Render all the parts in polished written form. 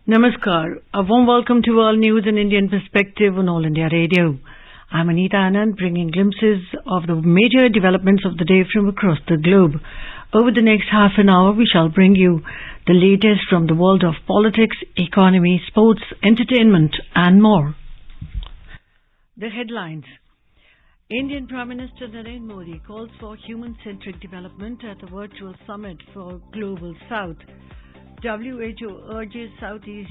Namaskar. A warm welcome to World News in Indian Perspective on All India Radio. I'm Anita Anand, bringing glimpses of the major developments of the day from across the globe. Over the next half an hour, we shall bring you the latest from the world of politics, economy, sports, entertainment, and more. The headlines. Indian Prime Minister Narendra Modi calls for human-centric development at the virtual summit for Global South. WHO urges Southeast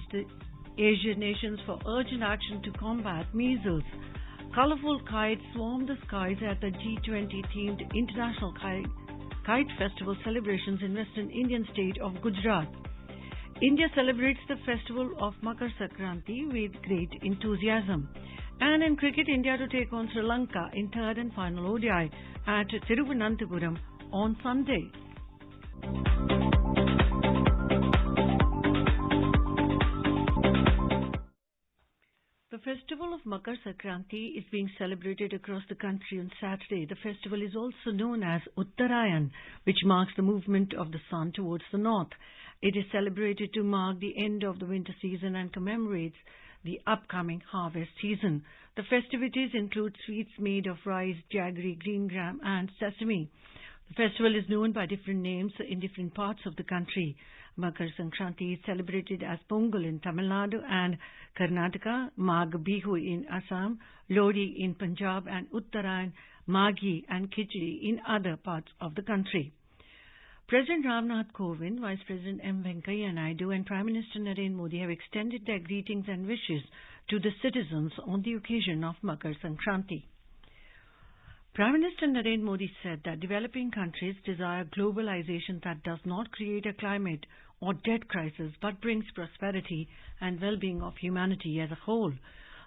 Asian nations for urgent action to combat measles. Colorful kites swarm the skies at the G20-themed International Kite Festival celebrations in western Indian state of Gujarat. India celebrates the festival of Makar Sankranti with great enthusiasm. And in cricket, India to take on Sri Lanka in third and final ODI at Thiruvananthapuram on Sunday. The festival of Makar Sankranti is being celebrated across the country on Saturday. The festival is also known as Uttarayan, which marks the movement of the sun towards the north. It is celebrated to mark the end of the winter season and commemorates the upcoming harvest season. The festivities include sweets made of rice, jaggery, green gram, and sesame. The festival is known by different names in different parts of the country. Makar Sankranti is celebrated as Pongal in Tamil Nadu and Karnataka, Magh Bihu in Assam, Lodi in Punjab, and Uttarayan, Maghi, and Khichdi in other parts of the country. President Ramnath Kovind, Vice President M. Venkaiah Naidu, and Prime Minister Narendra Modi have extended their greetings and wishes to the citizens on the occasion of Makar Sankranti. Prime Minister Narendra Modi said that developing countries desire globalization that does not create a climate or debt crisis but brings prosperity and well-being of humanity as a whole.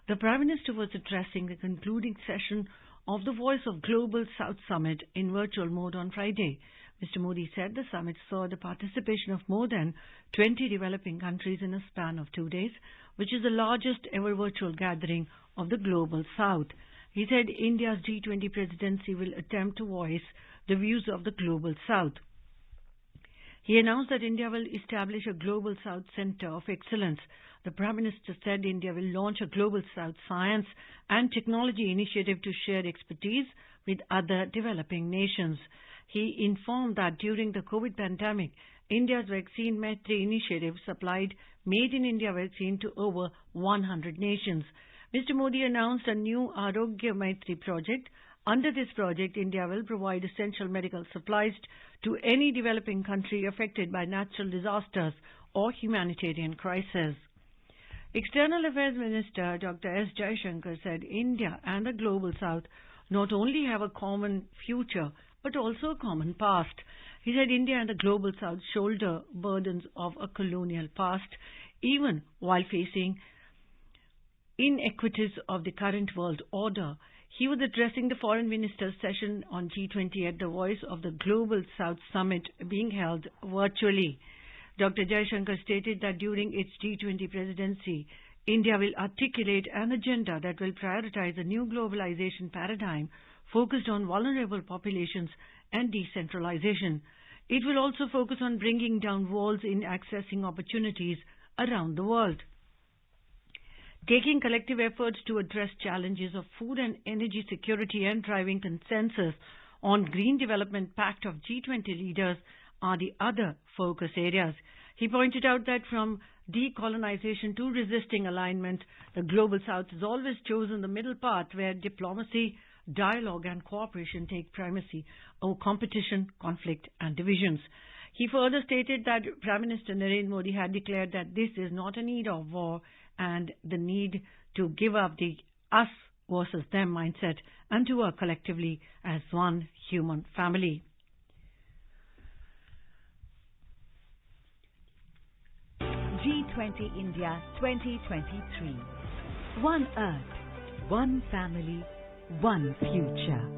The Prime Minister was addressing the concluding session of the Voice of Global South Summit in virtual mode on Friday. Mr. Modi said the summit saw the participation of more than 20 developing countries in a span of 2 days, which is the largest ever virtual gathering of the Global South. He said India's G20 presidency will attempt to voice the views of the Global South. He announced that India will establish a Global South Center of Excellence. The Prime Minister said India will launch a Global South Science and Technology Initiative to share expertise with other developing nations. He informed that during the COVID pandemic, India's Vaccine Maitri initiative supplied Made in India vaccine to over 100 nations. Mr. Modi announced a new Arogya Maitri project. Under this project, India will provide essential medical supplies to any developing country affected by natural disasters or humanitarian crises. External Affairs Minister Dr. S. Jaishankar said India and the Global South not only have a common future but also a common past. He said India and the Global South shoulder burdens of a colonial past, even while facing inequities of the current world order. He was addressing the foreign ministers' session on G20 at the Voice of the Global South Summit being held virtually. Dr. Jaishankar stated that during its G20 presidency, India will articulate an agenda that will prioritize a new globalization paradigm focused on vulnerable populations and decentralization. It will also focus on bringing down walls in accessing opportunities around the world. Taking collective efforts to address challenges of food and energy security and driving consensus on Green Development Pact of G20 leaders are the other focus areas. He pointed out that from decolonization to resisting alignment, the Global South has always chosen the middle path where diplomacy, dialogue and cooperation take primacy over competition, conflict and divisions. He further stated that Prime Minister Narendra Modi had declared that this is not a need of war and the need to give up the us versus them mindset and to work collectively as one human family. G20 India 2023. One Earth, one family, one future.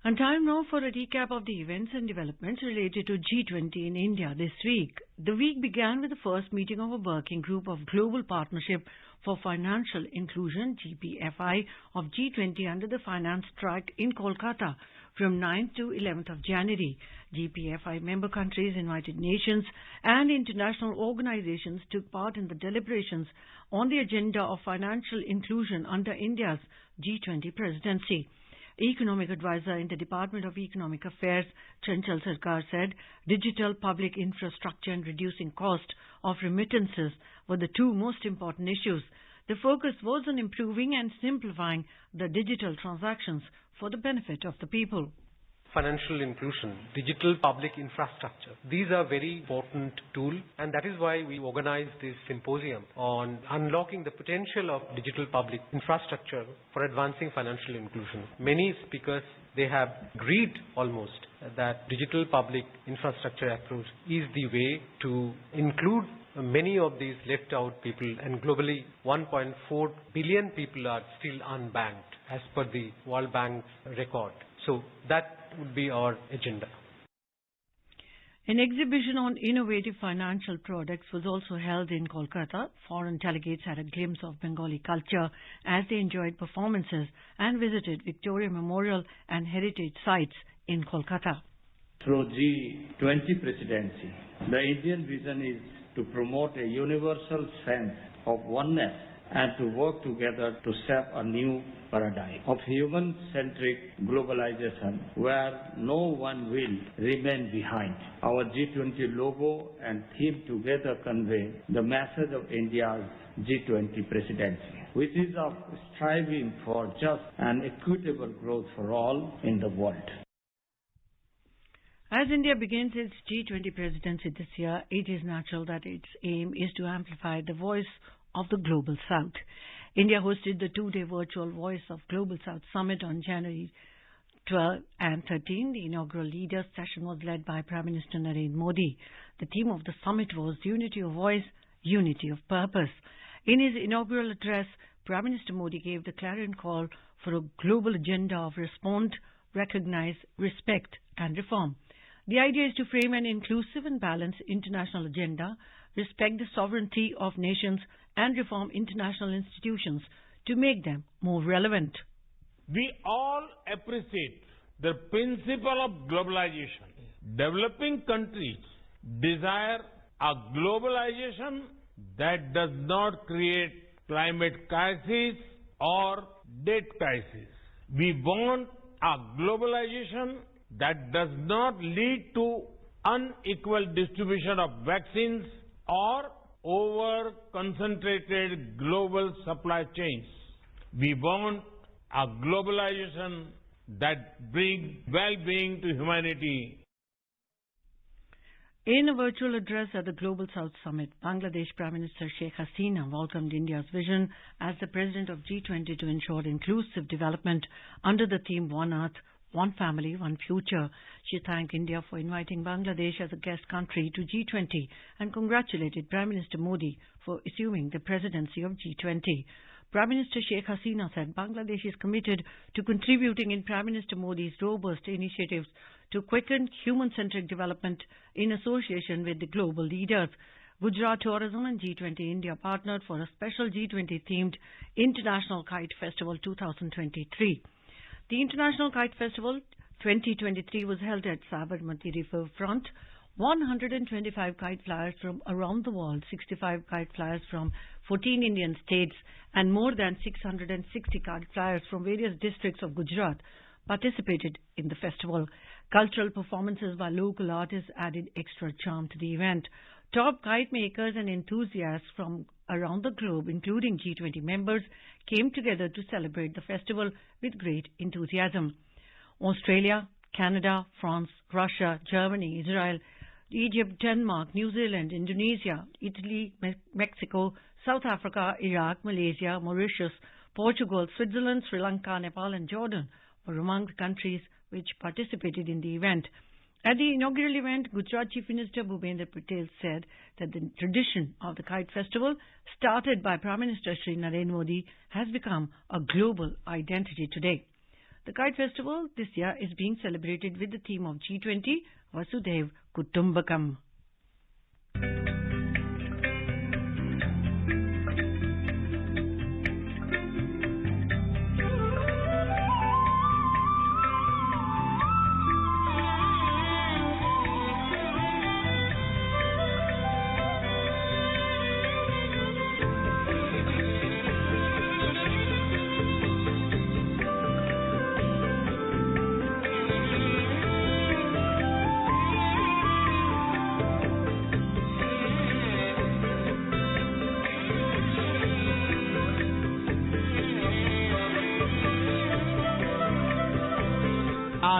And time now for a recap of the events and developments related to G20 in India this week. The week began with the first meeting of a working group of Global Partnership for Financial Inclusion (GPFI) of G20 under the finance track in Kolkata from 9th to 11th of January. GPFI member countries, invited nations and international organizations took part in the deliberations on the agenda of financial inclusion under India's G20 presidency. Economic advisor in the Department of Economic Affairs, Chanchal Sarkar, said digital public infrastructure and reducing cost of remittances were the two most important issues. The focus was on improving and simplifying the digital transactions for the benefit of the people. Financial inclusion, digital public infrastructure. These are very important tools, and that is why we organized this symposium on unlocking the potential of digital public infrastructure for advancing financial inclusion. Many speakers, they have agreed almost that digital public infrastructure approach is the way to include many of these left out people, and globally 1.4 billion people are still unbanked as per the World Bank's record. So that would be our agenda. An exhibition on innovative financial products was also held in Kolkata. Foreign delegates had a glimpse of Bengali culture as they enjoyed performances and visited Victoria Memorial and heritage sites in Kolkata. Through G20 presidency, the Indian vision is to promote a universal sense of oneness and to work together to shape a new paradigm of human-centric globalization where no one will remain behind. Our G20 logo and theme together convey the message of India's G20 presidency, which is of striving for just and equitable growth for all in the world. As India begins its G20 presidency this year, it is natural that its aim is to amplify the voice of the Global South. India hosted the two-day virtual Voice of Global South Summit on January 12 and 13. The inaugural leaders session was led by Prime Minister Narendra Modi. The theme of the summit was Unity of Voice, Unity of Purpose. In his inaugural address, Prime Minister Modi gave the clarion call for a global agenda of respond, recognize, respect and reform. The idea is to frame an inclusive and balanced international agenda, respect the sovereignty of nations and reform international institutions to make them more relevant. We all appreciate the principle of globalization. Developing countries desire a globalization that does not create climate crisis or debt crisis. We want a globalization that does not lead to unequal distribution of vaccines or over-concentrated global supply chains. We want a globalization that brings well-being to humanity. In a virtual address at the Global South Summit, Bangladesh Prime Minister Sheikh Hasina welcomed India's vision as the president of G20 to ensure inclusive development under the theme One Earth, One Family, One Future. She thanked India for inviting Bangladesh as a guest country to G20 and congratulated Prime Minister Modi for assuming the presidency of G20. Prime Minister Sheikh Hasina said Bangladesh is committed to contributing in Prime Minister Modi's robust initiatives to quicken human-centric development in association with the global leaders. Gujarat Tourism and G20 India partnered for a special G20-themed International Kite Festival 2023. The International Kite Festival 2023 was held at Sabarmati Riverfront. 125 kite flyers from around the world, 65 kite flyers from 14 Indian states, and more than 660 kite flyers from various districts of Gujarat participated in the festival. Cultural performances by local artists added extra charm to the event. Top kite makers and enthusiasts from around the globe, including G20 members, came together to celebrate the festival with great enthusiasm. Australia, Canada, France, Russia, Germany, Israel, Egypt, Denmark, New Zealand, Indonesia, Italy, Mexico, South Africa, Iraq, Malaysia, Mauritius, Portugal, Switzerland, Sri Lanka, Nepal and Jordan were among the countries which participated in the event. At the inaugural event, Gujarat Chief Minister Bhupendra Patel said that the tradition of the Kite Festival, started by Prime Minister Shri Narendra Modi, has become a global identity today. The Kite Festival this year is being celebrated with the theme of G20, Vasudhaiv Kutumbakam.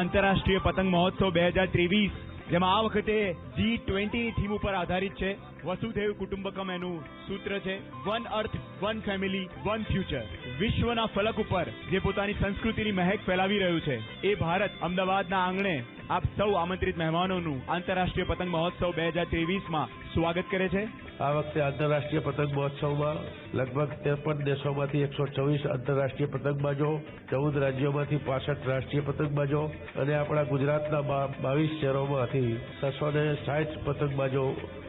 આંતરરાષ્ટ્રીય પતંગ મહોત્સવ 2023 જેમાં આ વખતે G20 theme ઉપર આધારિત છે. વસુધૈવ કુટુંબકમ એનું સૂત્ર છે. વન અર્થ, વન ફેમિલી, વન ફ્યુચર. વિશ્વના ફલક ઉપર જે પોતાની સંસ્કૃતિની મહેક ફેલાવી રહ્યું છે એ ભારત અમદાવાદના આંગણે આપ સૌ આમંત્રિત મહેમાનોનું આંતરરાષ્ટ્રીય પતંગ મહોત્સવ 2023માં સ્વાગત કરે છે. આ વખતે આંતરરાષ્ટ્રીય પતંગ મહોત્સવમાં લગભગ 53 દેશોમાંથી 124 આંતરરાષ્ટ્રીય પતંગબાજો, 14 રાજ્યોમાંથી 65 રાષ્ટ્રીય પતંગબાજો અને આપણા ગુજરાતના 22 શહેરોમાંથી 660 પતંગબાજો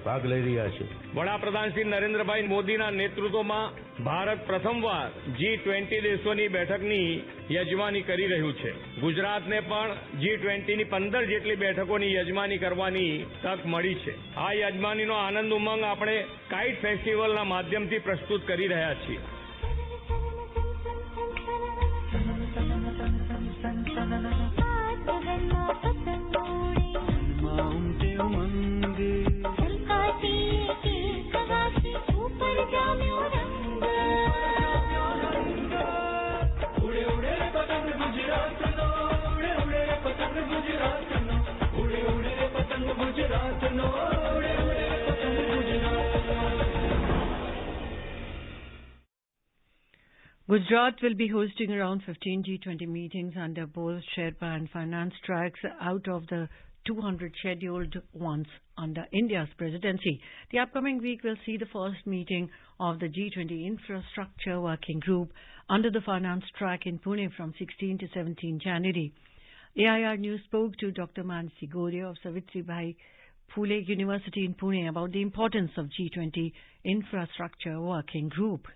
ભાગ લઈ રહ્યા છે. વડાપ્રધાન શ્રી નરેન્દ્રભાઈ મોદીના નેતૃત્વમાં ભારત પ્રથમવાર G20 દેશોની બેઠકની યજમાની કરી રહ્યું છે. ગુજરાતને પણ G20ની 15 જેટલી બેઠકોની યજમાની કરવાની તક મળી છે. આ યજમાનીનો આનંદ ઉમંગ આપણે કાઇટ ફેસ્ટિવલના માધ્યમથી પ્રસ્તુત કરી રહ્યા છીએ. Gujarat will be hosting around 15 G20 meetings under both Sherpa and finance tracks out of the 200 scheduled ones under India's presidency. The upcoming week will see the first meeting of the G20 Infrastructure Working Group under the finance track in Pune from 16 to 17 January. AIR News spoke to Dr. Manasi Gore of Savitribai Phule University in Pune about the importance of G20 Infrastructure Working Group.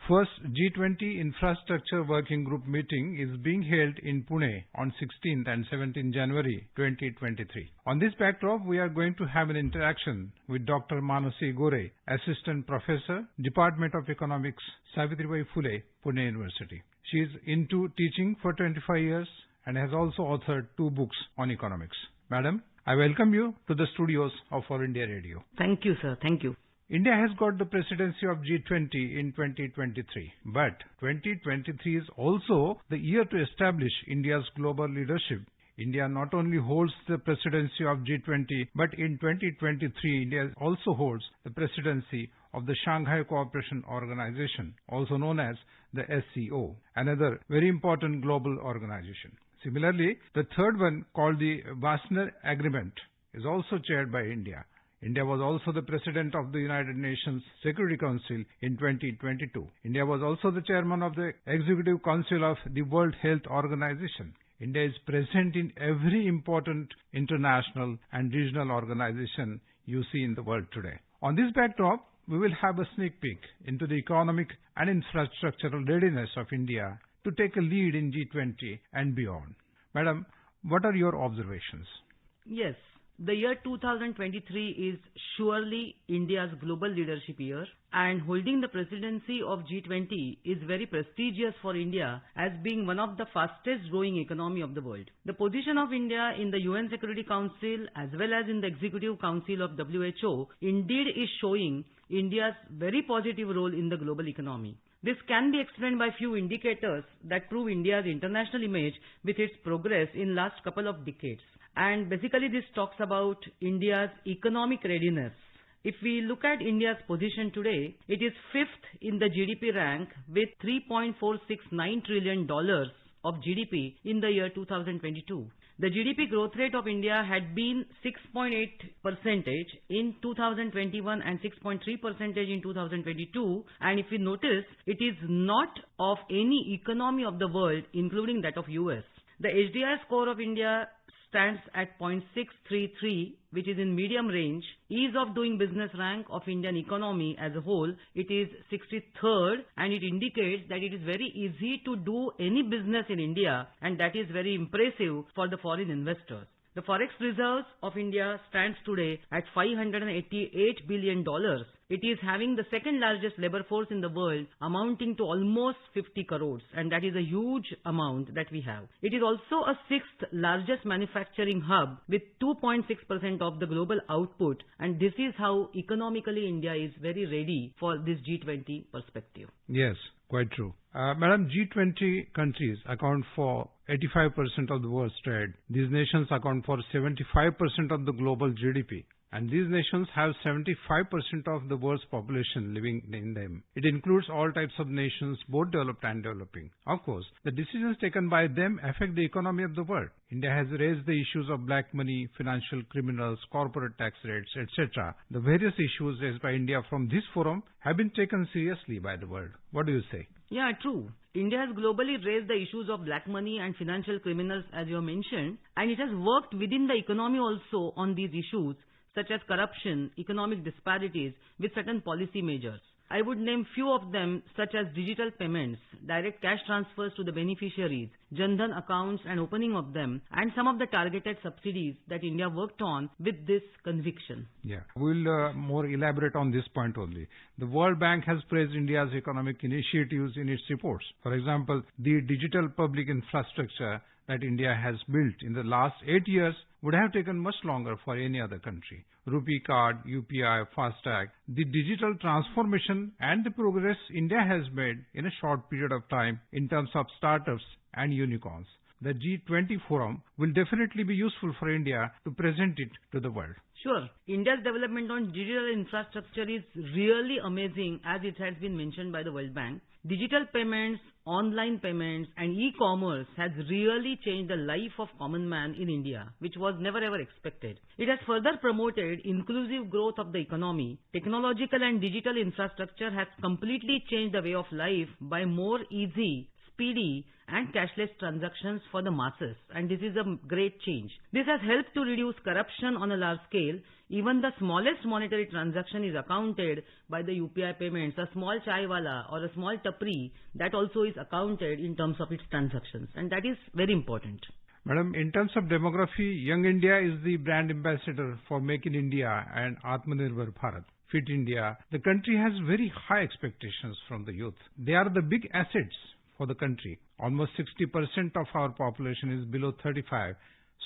First G20 Infrastructure Working Group meeting is being held in Pune on 16th and 17th January 2023. On this backdrop, we are going to have an interaction with Dr. Manasi Gore, Assistant Professor, Department of Economics, Savitribai Phule, Pune University. She is into teaching for 25 years and has also authored 2 books on economics. Madam, I welcome you to the studios of All India Radio. Thank you, sir. Thank you. India has got the presidency of G20 in 2023, but 2023 is also the year to establish India's global leadership. India not only holds the presidency of G20, but in 2023, India also holds the presidency of the Shanghai Cooperation Organization, also known as the SCO, another very important global organization. Similarly, the third one, called the Wassenaar Agreement, is also chaired by India. India was also the President of the United Nations Security Council in 2022. India was also the Chairman of the Executive Council of the World Health Organization. India is present in every important international and regional organization you see in the world today. On this backdrop, we will have a sneak peek into the economic and infrastructural readiness of India to take a lead in G20 and beyond. Madam, what are your observations? Yes. The year 2023 is surely India's global leadership year, and holding the presidency of G20 is very prestigious for India as being one of the fastest growing economy of the world. The position of India in the UN Security Council as well as in the Executive Council of WHO indeed is showing India's very positive role in the global economy. This can be explained by few indicators that prove India's international image with its progress in last couple of decades. And basically this talks about India's economic readiness. If we look at India's position today, it is 5th in the GDP rank with $3.469 trillion of GDP in the year 2022. The GDP growth rate of India had been 6.8% in 2021 and 6.3% in 2022. And if we notice, it is not of any economy of the world, including that of US. The HDI score of India stands at 0.633, which is in medium range. Ease of doing business rank of Indian economy as a whole, it is 63rd, and it indicates that it is very easy to do any business in India, and that is very impressive for the foreign investors. The forex reserves of India stands today at $588 billion. It is having the second largest labor force in the world, amounting to almost 50 crores, and that is a huge amount that we have. It is also a 6th largest manufacturing hub with 2.6% of the global output, and this is how economically India is very ready for this G20 perspective. Yes, quite true. Madam, G20 countries account for 85% of the world's trade. These nations account for 75% of the global GDP. And these nations have 75% of the world's population living in them. It includes all types of nations, both developed and developing. Of course, the decisions taken by them affect the economy of the world. India has raised the issues of black money, financial criminals, corporate tax rates, etc. The various issues raised by India from this forum have been taken seriously by the world. What do you say? Yeah, true. India has globally raised the issues of black money and financial criminals, as you have mentioned, and it has worked within the economy also on these issues, such as corruption, economic disparities, with certain policy measures. I would name few of them, such as digital payments, direct cash transfers to the beneficiaries, Jan Dhan accounts and opening of them, and some of the targeted subsidies that India worked on with this conviction. Yeah, we'll more elaborate on this point only. The World Bank has praised India's economic initiatives in its reports. For example, the digital public infrastructure that India has built in the last 8 years would have taken much longer for any other country. Rupee card, UPI, FASTag, the digital transformation and the progress India has made in a short period of time in terms of startups and unicorns. The G20 forum will definitely be useful for India to present it to the world. Sure. India's development on digital infrastructure is really amazing, as it has been mentioned by the World Bank. Digital payments, online payments and e-commerce has really changed the life of common man in India, which was never ever expected. It has further promoted inclusive growth of the economy. Technological and digital infrastructure has completely changed the way of life by more easy, speedy and cashless transactions for the masses, and this is a great change. This has helped to reduce corruption on a large scale. Even the smallest monetary transaction is accounted by the UPI payments. A small chaiwala or a small tapri, that also is accounted in terms of its transactions, and that is very important. Madam, in terms of demography, Young India is the brand ambassador for Make in India and Atmanirbhar Bharat. Fit India. The country has very high expectations from the youth. They are the big assets for the country. Almost 60% of our population is below 35.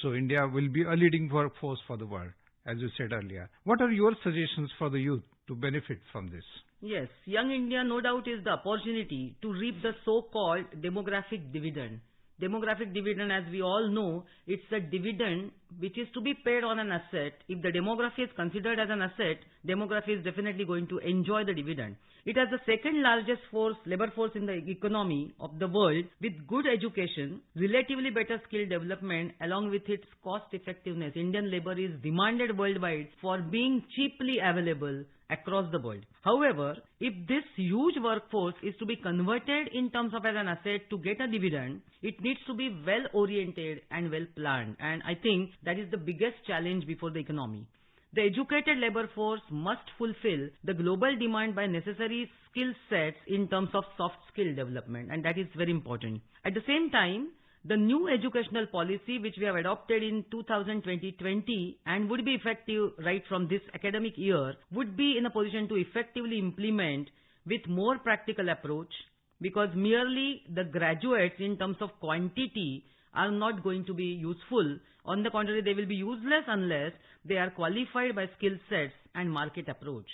So India will be a leading workforce for the world, as you said earlier. What are your suggestions for the youth to benefit from this? Yes, Young India no doubt is the opportunity to reap the so-called demographic dividend. Demographic dividend, as we all know, it's a dividend which is to be paid on an asset. If the demography is considered as an asset, demography is definitely going to enjoy the dividend. It has the second largest labor force in the economy of the world, with good education, relatively better skill development along with its cost effectiveness. Indian labor is demanded worldwide for being cheaply available across the world. However, if this huge workforce is to be converted in terms of as an asset to get a dividend, it needs to be well oriented and well planned, and I think that is the biggest challenge before the economy. The educated labor force must fulfill the global demand by necessary skill sets in terms of soft skill development, and that is very important. At the same time, the new educational policy which we have adopted in 2020 and would be effective right from this academic year would be in a position to effectively implement with more practical approach, because merely the graduates in terms of quantity are not going to be useful. On the contrary, they will be useless unless they are qualified by skill sets and market approach.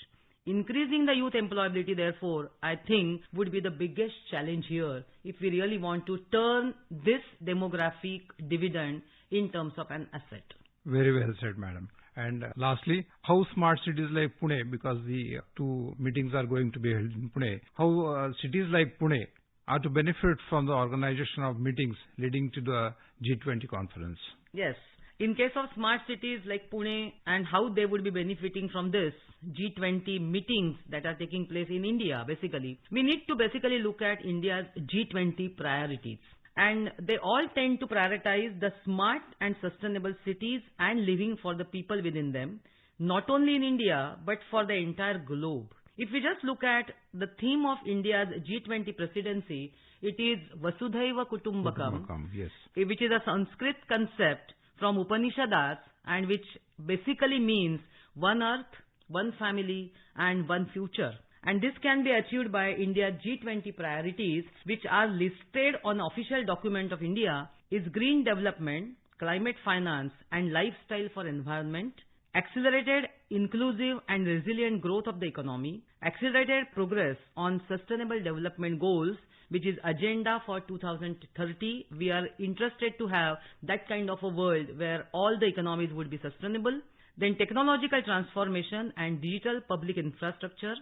Increasing the youth employability, therefore, I think would be the biggest challenge here if we really want to turn this demographic dividend in terms of an asset. Very well said, madam. And lastly, how smart cities like Pune, because the two meetings are going to be held in Pune, how cities like Pune are to benefit from the organization of meetings leading to the G20 conference? Yes. In case of smart cities like Pune and how they would be benefiting from this G20 meetings that are taking place in India, basically, we need to basically look at India's G20 priorities. And they all tend to prioritize the smart and sustainable cities and living for the people within them, not only in India, but for the entire globe. If we just look at the theme of India's G20 presidency, it is Vasudhaiva Kutumbakam, yes, which is a Sanskrit concept from Upanishads and which basically means one earth, one family and one future. And this can be achieved by India's G20 priorities, which are listed on official document of India, is green development, climate finance and lifestyle for environment, accelerated, inclusive and resilient growth of the economy, accelerated progress on sustainable development goals, which is agenda for 2030. We are interested to have that kind of a world where all the economies would be sustainable. Then technological transformation and digital public infrastructure,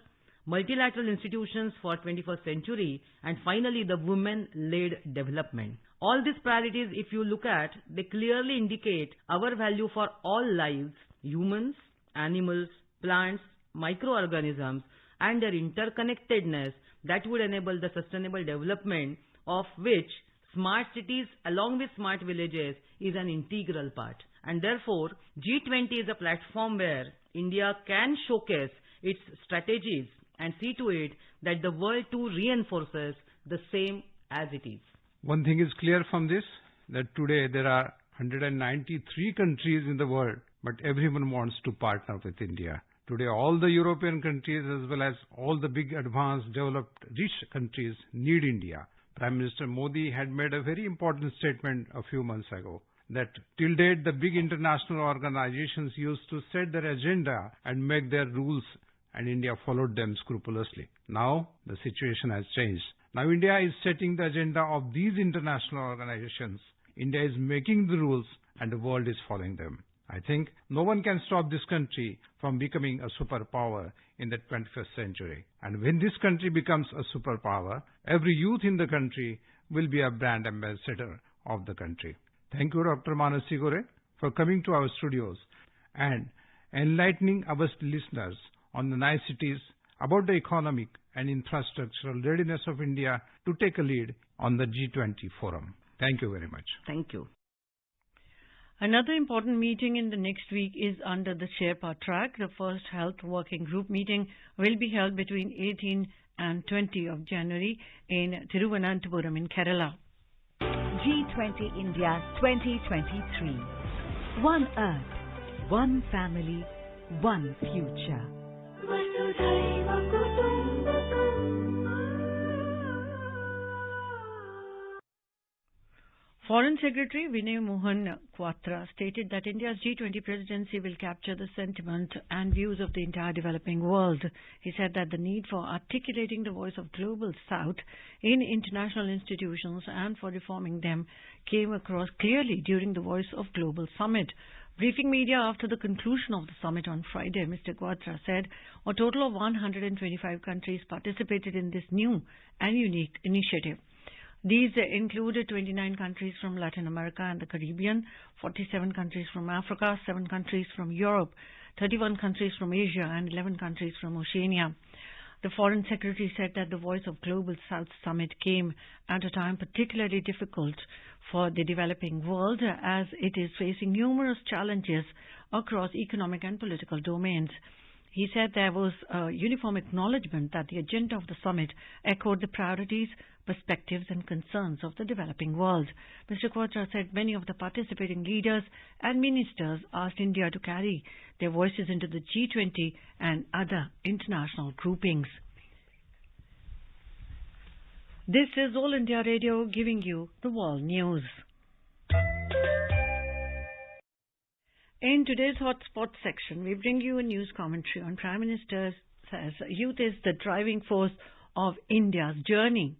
multilateral institutions for 21st century, and finally the women-led development. All these priorities, if you look at, they clearly indicate our value for all lives, humans, animals, plants, microorganisms, and their interconnectedness that would enable the sustainable development, of which smart cities along with smart villages is an integral part. And therefore, G20 is a platform where India can showcase its strategies and see to it that the world too reinforces the same as it is. One thing is clear from this, that today there are 193 countries in the world, but everyone wants to partner with India. Today all the European countries as well as all the big advanced developed rich countries need India. Prime Minister Modi had made a very important statement a few months ago that till date the big international organizations used to set their agenda and make their rules, and India followed them scrupulously. Now the situation has changed. Now India is setting the agenda of these international organizations. India is making the rules and the world is following them. I think no one can stop this country from becoming a superpower in the 21st century. And when this country becomes a superpower, every youth in the country will be a brand ambassador of the country. Thank you, Dr. Manasi Gore, for coming to our studios and enlightening our listeners on the niceties about the economic and infrastructural readiness of India to take a lead on the G20 forum. Thank you very much. Thank you. Another important meeting in the next week is under the Sherpa track. The first Health Working Group meeting will be held between 18 and 20 of January in Thiruvananthapuram in Kerala. G20 India 2023. One Earth, one family, one future. Foreign Secretary Vinay Mohan Kwatra stated that India's G20 presidency will capture the sentiment and views of the entire developing world. He said that the need for articulating the voice of Global South in international institutions and for reforming them came across clearly during the Voice of Global Summit. Briefing media after the conclusion of the summit on Friday, Mr. Kwatra said a total of 125 countries participated in this new and unique initiative. These included 29 countries from Latin America and the Caribbean, 47 countries from Africa, 7 countries from Europe, 31 countries from Asia, and 11 countries from Oceania. The Foreign Secretary said that the Voice of Global South Summit came at a time particularly difficult for the developing world as it is facing numerous challenges across economic and political domains. He said there was a uniform acknowledgement that the agenda of the summit echoed the priorities, perspectives and concerns of the developing world. Mr. Kwatra said many of the participating leaders and ministers asked India to carry their voices into the G20 and other international groupings. This is All India Radio giving you the world news. In today's Hotspot section, we bring you a news commentary on Prime Minister says youth is the driving force of India's journey.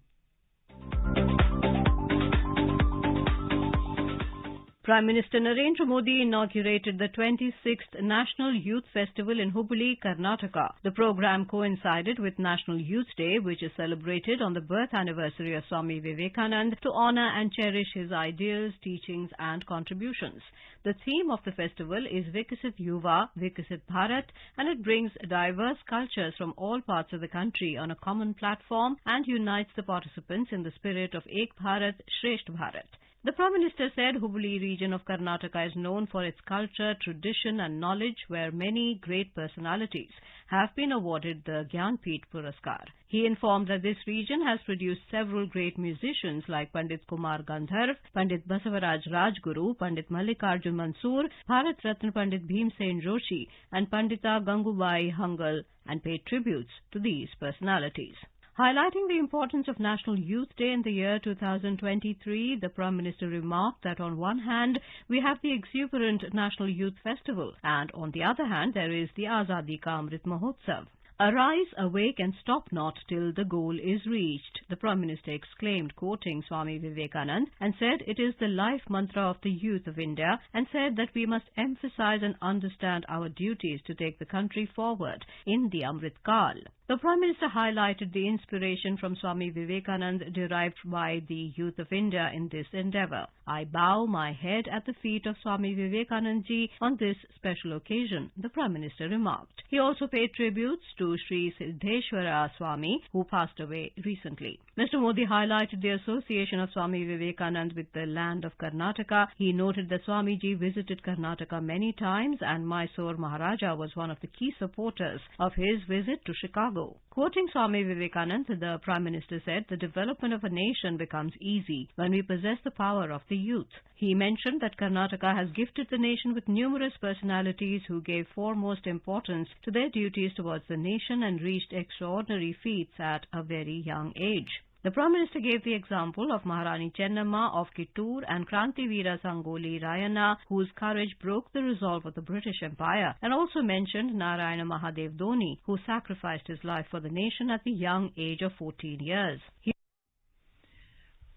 Prime Minister Narendra Modi inaugurated the 26th National Youth Festival in Hubli, Karnataka. The program coincided with National Youth Day, which is celebrated on the birth anniversary of Swami Vivekananda to honor and cherish his ideals, teachings and contributions. The theme of the festival is Vikasit Yuva, Vikasit Bharat, and it brings diverse cultures from all parts of the country on a common platform and unites the participants in the spirit of Ek Bharat, Shresth Bharat. The Prime Minister said Hubli region of Karnataka is known for its culture, tradition and knowledge, where many great personalities have been awarded the Gyanpith Puraskar. He informed that this region has produced several great musicians like Pandit Kumar Gandharv, Pandit Basavaraj Rajguru, Pandit Mallikarjun Mansoor, Bharat Ratna Pandit Bhimsen Joshi and Pandita Gangubai Hangal, and paid tributes to these personalities. Highlighting the importance of National Youth Day in the year 2023, the Prime Minister remarked that on one hand, we have the exuberant National Youth Festival, and on the other hand, there is the Azadi Ka Amrit Mahotsav. Arise, awake and stop not till the goal is reached, the Prime Minister exclaimed, quoting Swami Vivekanand, and said it is the life mantra of the youth of India, and said that we must emphasize and understand our duties to take the country forward in the Amrit Kal. The Prime Minister highlighted the inspiration from Swami Vivekanand derived by the youth of India in this endeavour. I bow my head at the feet of Swami Vivekanand ji on this special occasion, the Prime Minister remarked. He also paid tributes to Sri Siddheshwara Swami, who passed away recently. Mr. Modi highlighted the association of Swami Vivekanand with the land of Karnataka. He noted that Swamiji visited Karnataka many times and Mysore Maharaja was one of the key supporters of his visit to Chicago. Quoting Swami Vivekanand, the Prime Minister said, the development of a nation becomes easy when we possess the power of the youth. He mentioned that Karnataka has gifted the nation with numerous personalities who gave foremost importance to their duties towards the nation and reached extraordinary feats at a very young age. The Prime Minister gave the example of Maharani Chennamma of Kittur and Krantiveera Sangoli Rayana, whose courage broke the resolve of the British Empire, and also mentioned Narayana Mahadev Dhoni, who sacrificed his life for the nation at the young age of 14 years.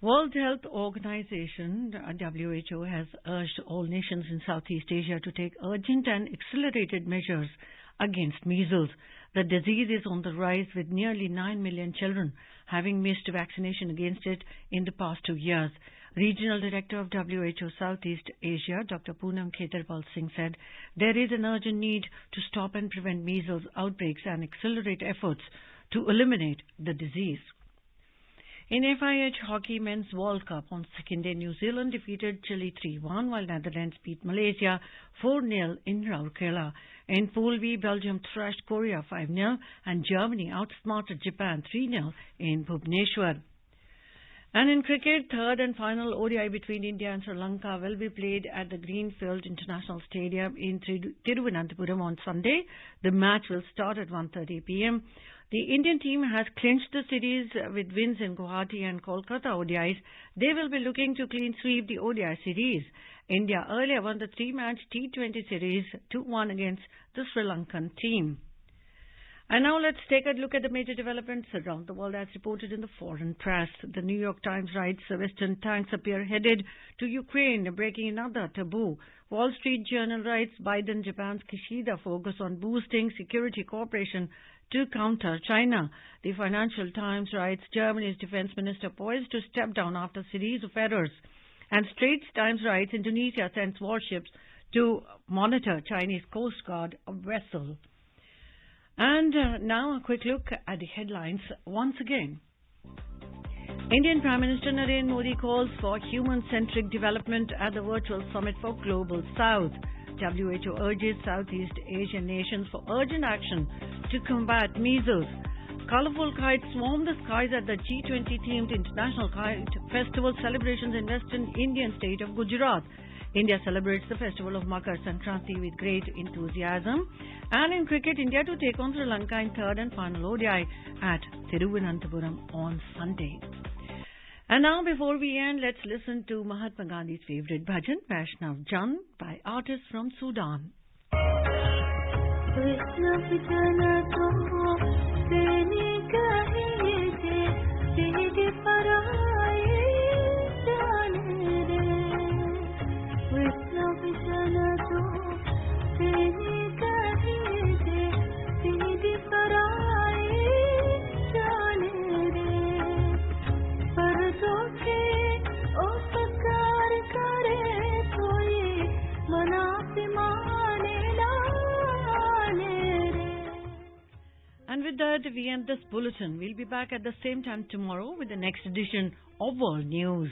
World Health Organization, WHO, has urged all nations in Southeast Asia to take urgent and accelerated measures against measles. The disease is on the rise, with nearly 9 million children having missed vaccination against it in the past 2 years. Regional Director of WHO Southeast Asia, Dr. Poonam Khetarpal Singh, said there is an urgent need to stop and prevent measles outbreaks and accelerate efforts to eliminate the disease. In FIH Hockey Men's World Cup on second day, New Zealand defeated Chile 3-1, while Netherlands beat Malaysia 4-0 in Rourkela. In Pool B, Belgium thrashed Korea 5-0 and Germany outsmarted Japan 3-0 in Bhubaneswar. And in cricket, third and final ODI between India and Sri Lanka will be played at the Greenfield International Stadium in Thiruvananthapuram on Sunday. The match will start at 1:30 p.m. The Indian team has clinched the series with wins in Guwahati and Kolkata ODIs. They will be looking to clean sweep the ODI series. India earlier won the three-match T20 series 2-1 against the Sri Lankan team. And now let's take a look at the major developments around the world as reported in the foreign press. The New York Times writes Western tanks appear headed to Ukraine, breaking another taboo. Wall Street Journal writes Biden, Japan's Kishida focus on boosting security cooperation to counter China. The Financial Times writes Germany's defense minister poised to step down after a series of errors. And Straits Times writes Indonesia sends warships to monitor Chinese Coast Guard vessel. And now a quick look at the headlines once again. Indian Prime Minister Narendra Modi calls for human-centric development at the virtual summit for Global South. WHO urges Southeast Asian nations for urgent action to combat measles. Colourful kites swarm the skies at the G20-themed International Kite Festival celebrations in western Indian state of Gujarat. India celebrates the festival of Makar Sankranti with great enthusiasm. And in cricket, India to take on Sri Lanka in third and final ODI at Thiruvananthapuram on Sunday. And now, before we end, let's listen to Mahatma Gandhi's favourite bhajan, Vaishnav Jan, by artists from Sudan. And with that, we end this bulletin. We'll be back at the same time tomorrow with the next edition of World News.